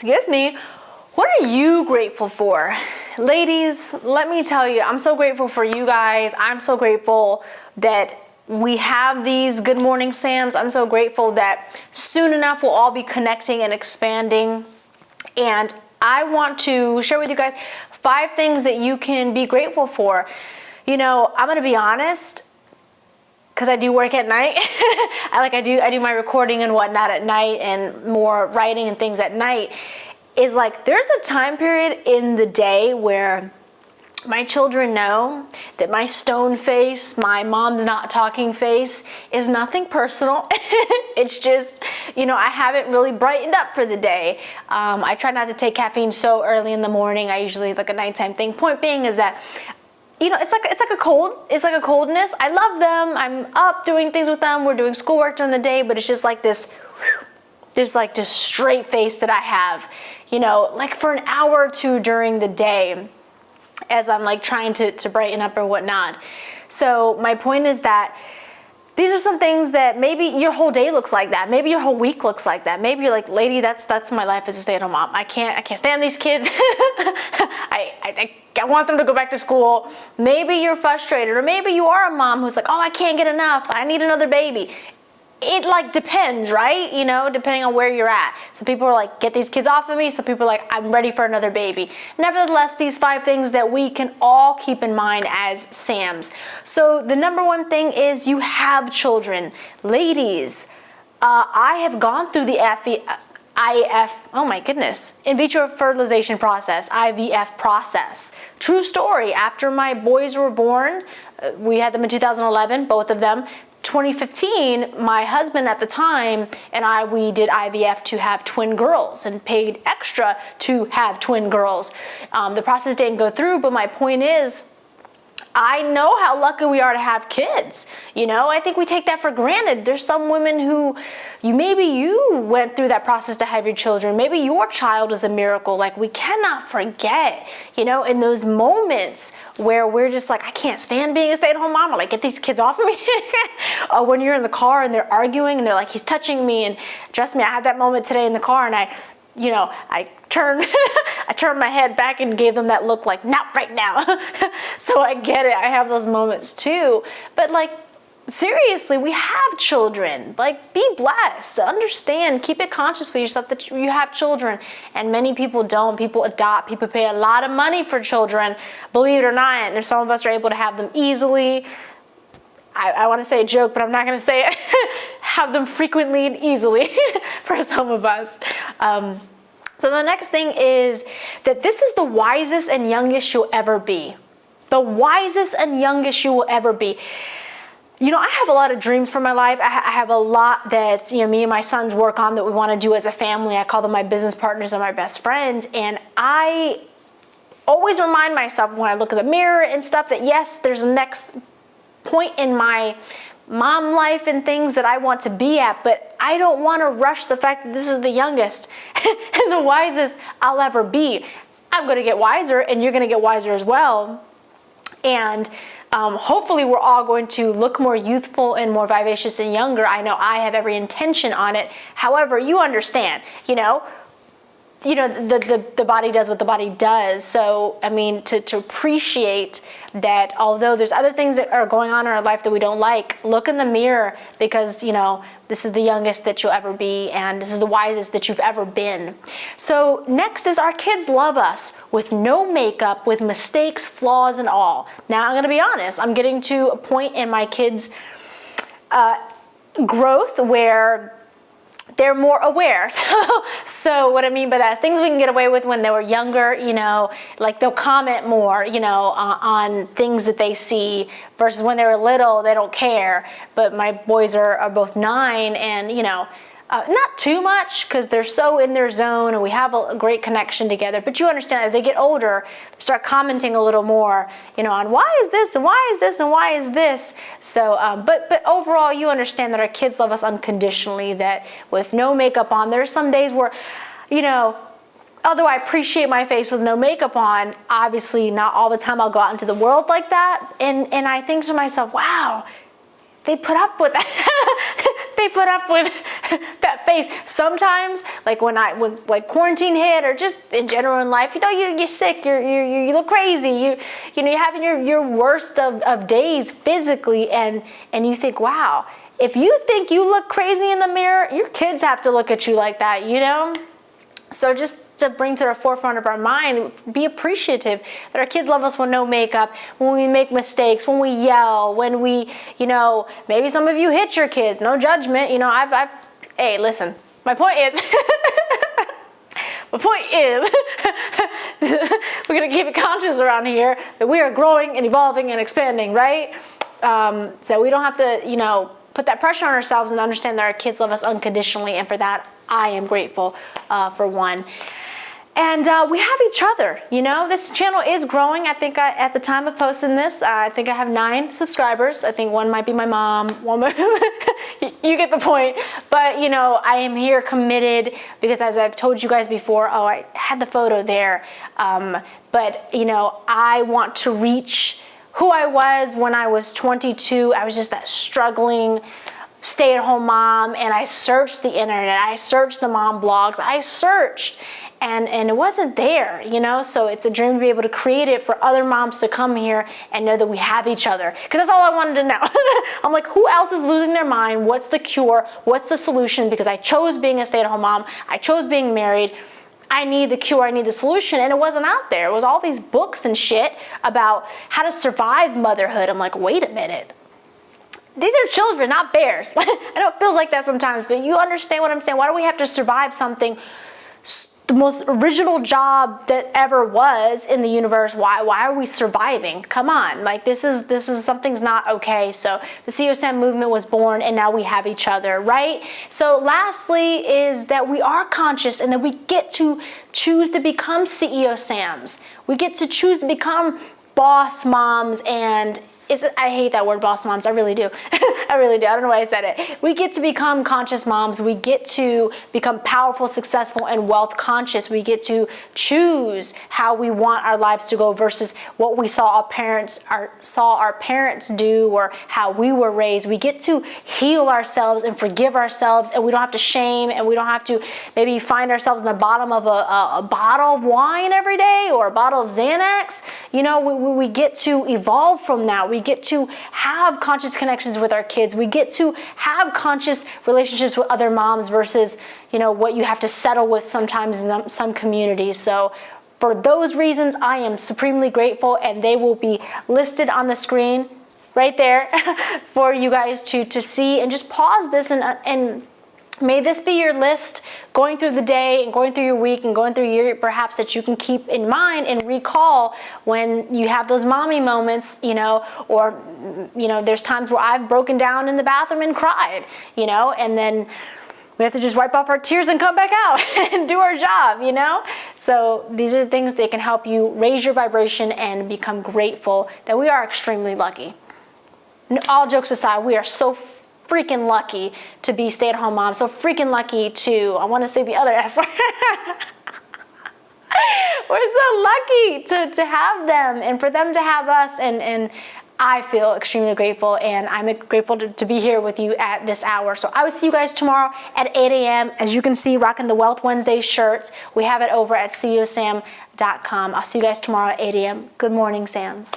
Excuse me. What are you grateful for? Ladies, let me tell you, I'm so grateful for you guys. I'm so grateful that we have these Good Morning Sams. I'm so grateful that soon enough we'll all be connecting and expanding. And I want to share with you guys 5 things that you can be grateful for. You know, I'm gonna be honest, because I do work at night. I do my recording and whatnot at night, and more writing and things at night. Is like there's a time period in the day where my children know that my stone face, my mom's not talking face is nothing personal. It's just, you know, I haven't really brightened up for the day. I try not to take caffeine so early in the morning. I usually like a nighttime thing. Point being is that, you know, it's like a coldness. I love them. I'm up doing things with them. We're doing schoolwork during the day, but it's just like this straight face that I have, you know, like for an hour or two during the day as I'm like trying to brighten up or whatnot. So my point is that these are some things that maybe your whole day looks like that. Maybe your whole week looks like that. Maybe you're like, lady, that's my life as a stay-at-home mom. I can't stand these kids. I want them to go back to school. Maybe you're frustrated, or maybe you are a mom who's like, oh, I can't get enough. I need another baby. It like depends, right? You know, depending on where you're at. Some people are like, get these kids off of me. Some people are like, I'm ready for another baby. Nevertheless, these 5 things that we can all keep in mind as SAHMs. So the number one thing is you have children. Ladies, I have gone through the IVF, oh my goodness, in vitro fertilization process, IVF process. True story, after my boys were born, we had them in 2011, both of them. 2015, my husband at the time and we did IVF to have twin girls and paid extra to have twin girls. The process didn't go through, but my point is, I know how lucky we are to have kids. You know, I think we take that for granted. There's some women who, maybe you went through that process to have your children. Maybe your child is a miracle. Like, we cannot forget, you know, in those moments where we're just like, I can't stand being a stay-at-home mom. I'm like, get these kids off of me. Or when you're in the car and they're arguing and they're like, he's touching me. And trust me, I had that moment today in the car, and I turned my head back and gave them that look like, not right now. So I get it. I have those moments too. But like, seriously, we have children. Like, be blessed. Understand, keep it conscious with yourself that you have children. And many people don't. People adopt. People pay a lot of money for children, believe it or not. And some of us are able to have them easily. I want to say a joke, but I'm not going to say it. Have them frequently and easily for some of us. So the next thing is that this is the wisest and youngest you'll ever be. The wisest and youngest you will ever be. You know, I have a lot of dreams for my life. I have a lot that, you know, me and my sons work on that we want to do as a family. I call them my business partners and my best friends. And I always remind myself when I look in the mirror and stuff that yes, there's a next point in my mom life and things that I want to be at, but I don't want to rush the fact that this is the youngest and the wisest I'll ever be. I'm going to get wiser, and you're going to get wiser as well. And hopefully we're all going to look more youthful and more vivacious and younger. I know I have every intention on it. However, you understand, you know, the body does what the body does. So, I mean, to appreciate that although there's other things that are going on in our life that we don't like, look in the mirror, because, you know, this is the youngest that you'll ever be, and this is the wisest that you've ever been. So next is our kids love us with no makeup, with mistakes, flaws, and all. Now, I'm going to be honest. I'm getting to a point in my kids' growth where they're more aware. So what I mean by that is things we can get away with when they were younger, you know, like they'll comment more, you know, on things that they see, versus when they were little, they don't care. But my boys are both 9, and, you know, not too much, because they're so in their zone and we have a great connection together. But you understand, as they get older, they start commenting a little more, you know, on why is this and why is this and why is this. So, but overall, you understand that our kids love us unconditionally, that with no makeup on, there's some days where, you know, although I appreciate my face with no makeup on, obviously not all the time I'll go out into the world like that. And I think to myself, wow, they put up with that. They put up with that face. Sometimes, like when like quarantine hit, or just in general in life, you're sick, you look crazy, you're having your worst of days physically, and you think, wow, if you think you look crazy in the mirror, your kids have to look at you like that, So just to bring to the forefront of our mind, be appreciative that our kids love us with no makeup, when we make mistakes, when we yell, when we, maybe some of you hit your kids, no judgment, hey, listen, my point is, we're going to keep it conscious around here that we are growing and evolving and expanding, right? So we don't have to, put that pressure on ourselves, and understand that our kids love us unconditionally, and for that, I am grateful for one. And we have each other, This channel is growing. I think at the time of posting this, I think I have 9 subscribers. I think one might be my mom. You get the point. But, I am here committed because, as I've told you guys before, I had the photo there. But, I want to reach who I was when I was 22. I was just that struggling stay-at-home mom, and I searched the internet. I searched the mom blogs. I searched. And it wasn't there, so it's a dream to be able to create it for other moms to come here and know that we have each other, because that's all I wanted to know. I'm like, who else is losing their mind? What's the cure? What's the solution? Because I chose being a stay-at-home mom. I chose being married. I need the cure, I need the solution, and it wasn't out there. It was all these books and shit about how to survive motherhood. I'm like, wait a minute. These are children, not bears. I know it feels like that sometimes, but you understand what I'm saying. Why do we have to survive something, the most original job that ever was in the universe? Why are we surviving? Come on, like this is something's not okay. So the CEO SAHM movement was born, and now we have each other, right? So lastly is that we are conscious, and that we get to choose to become CEO SAHMs. We get to choose to become boss moms, and I hate that word, boss moms. I really do. I really do. I don't know why I said it. We get to become conscious moms. We get to become powerful, successful, and wealth conscious. We get to choose how we want our lives to go versus what we saw our parents do, or how we were raised. We get to heal ourselves and forgive ourselves, and we don't have to shame, and we don't have to maybe find ourselves in the bottom of a bottle of wine every day, or a bottle of Xanax. We get to evolve from that. We get to have conscious connections with our kids. We get to have conscious relationships with other moms versus, what you have to settle with sometimes in some communities. So for those reasons, I am supremely grateful, and they will be listed on the screen right there for you guys to see. And just pause this, and may this be your list going through the day and going through your week and going through your year, perhaps, that you can keep in mind and recall when you have those mommy moments, or, there's times where I've broken down in the bathroom and cried, and then we have to just wipe off our tears and come back out and do our job, So these are things that can help you raise your vibration and become grateful that we are extremely lucky. All jokes aside, we are so freaking lucky to be stay-at-home moms. So freaking lucky to, I want to say the other F word. We're so lucky to have them, and for them to have us, and I feel extremely grateful, and I'm grateful to be here with you at this hour. So I will see you guys tomorrow at 8 a.m. As you can see, rocking the Wealth Wednesday shirts. We have it over at CEOSAHM.com. I'll see you guys tomorrow at 8 a.m. Good morning, Sams.